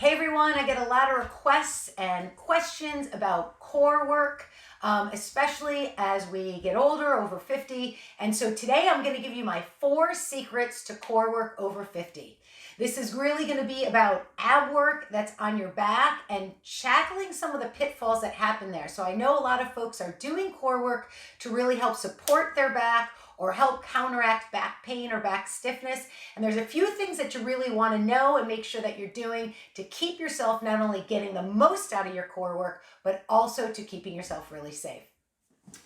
Hey everyone, I get a lot of requests and questions about core work, especially as we get older, over 50. And so today I'm going to give you my 4 secrets to core work over 50. This is really going to be about ab work that's on your back and tackling some of the pitfalls that happen there. So I know a lot of folks are doing core work to really help support their back or help counteract back pain or back stiffness. And there's a few things that you really want to know and make sure that you're doing to keep yourself not only getting the most out of your core work, but also to keeping yourself really safe.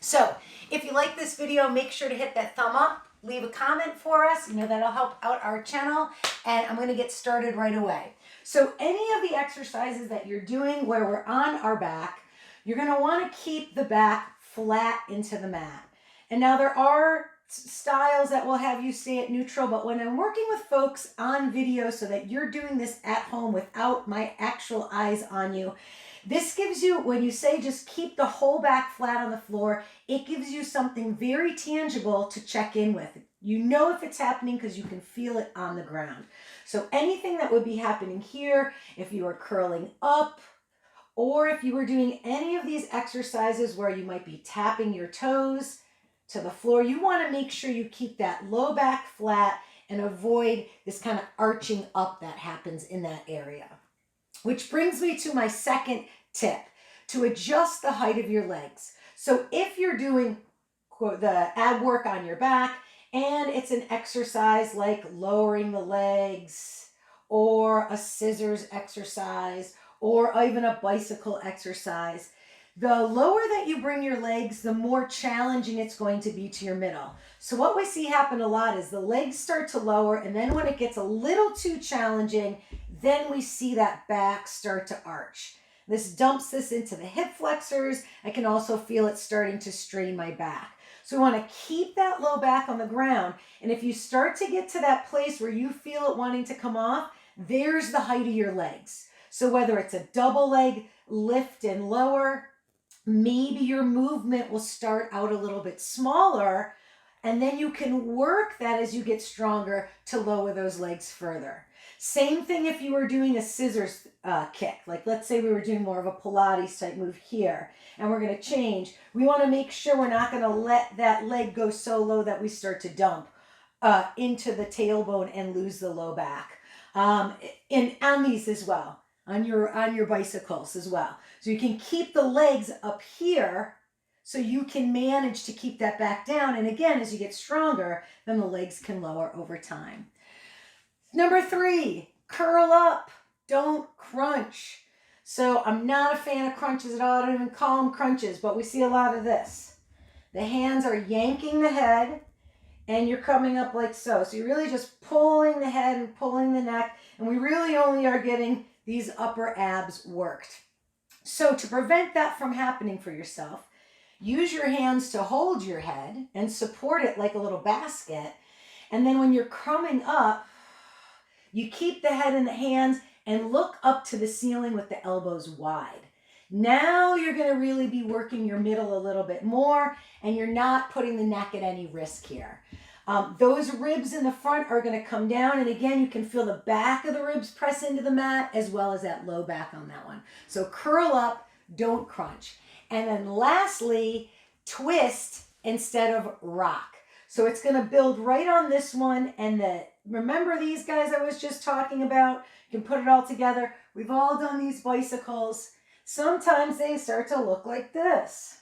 So if you like this video, make sure to hit that thumb up, leave a comment for us. You know, that'll help out our channel. And I'm going to get started right away. So any of the exercises that you're doing where we're on our back, you're going to want to keep the back flat into the mat. And now there are styles that will have you stay at neutral, but when I'm working with folks on video so that you're doing this at home without my actual eyes on you, this gives you, when you say just keep the whole back flat on the floor, it gives you something very tangible to check in with. You know if it's happening because you can feel it on the ground. So anything that would be happening here, if you are curling up, or if you were doing any of these exercises where you might be tapping your toes to the floor, you want to make sure you keep that low back flat and avoid this kind of arching up that happens in that area. Which brings me to my second tip, to adjust the height of your legs. So if you're doing the ab work on your back and it's an exercise like lowering the legs or a scissors exercise or even a bicycle exercise, the lower that you bring your legs, the more challenging it's going to be to your middle. So what we see happen a lot is the legs start to lower, and then when it gets a little too challenging, then we see that back start to arch. This dumps this into the hip flexors. I can also feel it starting to strain my back. So we want to keep that low back on the ground. And if you start to get to that place where you feel it wanting to come off, there's the height of your legs. So whether it's a double leg lift and lower, maybe your movement will start out a little bit smaller, and then you can work that as you get stronger to lower those legs further. Same thing if you were doing a scissors kick. Like let's say we were doing more of a Pilates type move here, and we're going to change. We want to make sure we're not going to let that leg go so low that we start to dump into the tailbone and lose the low back. And on these as well, on your bicycles as well. So you can keep the legs up here so you can manage to keep that back down. And again, as you get stronger, then the legs can lower over time. Number 3, curl up, don't crunch. So I'm not a fan of crunches at all. I don't even call them crunches, but we see a lot of this. The hands are yanking the head and you're coming up like so. So you're really just pulling the head and pulling the neck, and we really only are getting these upper abs worked. So to prevent that from happening for yourself, use your hands to hold your head and support it like a little basket. And then when you're coming up, you keep the head in the hands and look up to the ceiling with the elbows wide. Now you're going to really be working your middle a little bit more, and you're not putting the neck at any risk here. Those ribs in the front are going to come down, and again, you can feel the back of the ribs press into the mat as well as that low back on that one. So curl up, don't crunch. And then lastly, twist instead of rock. So it's going to build right on this one, and remember these guys I was just talking about? You can put it all together. We've all done these bicycles. Sometimes they start to look like this.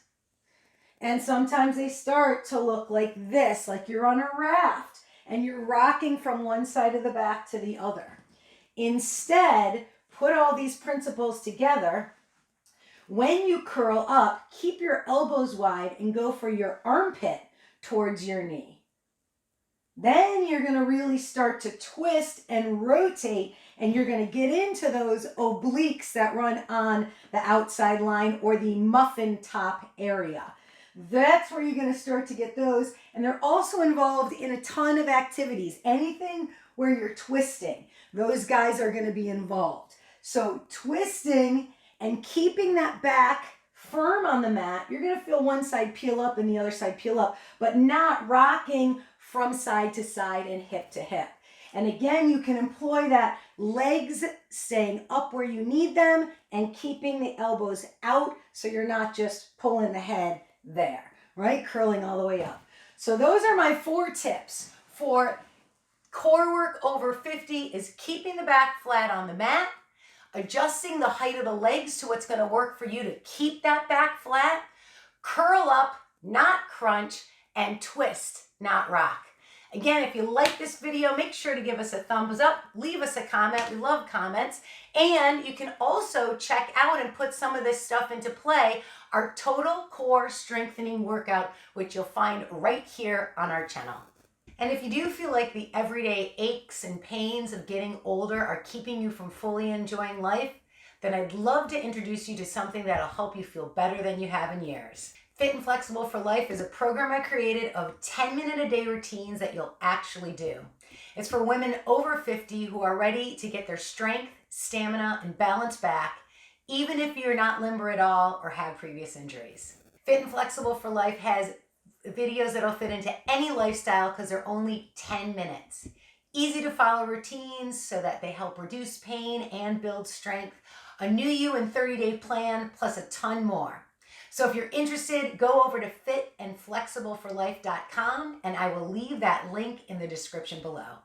And sometimes they start to look like this, like you're on a raft and you're rocking from one side of the back to the other. Instead, put all these principles together. When you curl up, keep your elbows wide and go for your armpit towards your knee. Then you're going to really start to twist and rotate, and you're going to get into those obliques that run on the outside line or the muffin top area. That's where you're going to start to get those. And they're also involved in a ton of activities. Anything where you're twisting, those guys are going to be involved. So twisting and keeping that back firm on the mat, you're going to feel one side peel up and the other side peel up, but not rocking from side to side and hip to hip. And again, you can employ that legs staying up where you need them and keeping the elbows out so you're not just pulling the head there, right? Curling all the way up. So those are my 4 tips for core work over 50 is keeping the back flat on the mat, adjusting the height of the legs to what's going to work for you to keep that back flat, curl up, not crunch, and twist, not rock. Again, if you like this video, make sure to give us a thumbs up, leave us a comment. We love comments. And you can also check out and put some of this stuff into play, our total core strengthening workout, which you'll find right here on our channel. And if you do feel like the everyday aches and pains of getting older are keeping you from fully enjoying life, then I'd love to introduce you to something that'll help you feel better than you have in years. Fit and Flexible for Life is a program I created of 10-minute-a-day routines that you'll actually do. It's for women over 50 who are ready to get their strength, stamina, and balance back, even if you're not limber at all or have previous injuries. Fit and Flexible for Life has videos that'll fit into any lifestyle because they're only 10 minutes. Easy to follow routines so that they help reduce pain and build strength. A new you in 30-day plan plus a ton more. So if you're interested, go over to fitandflexibleforlife.com and I will leave that link in the description below.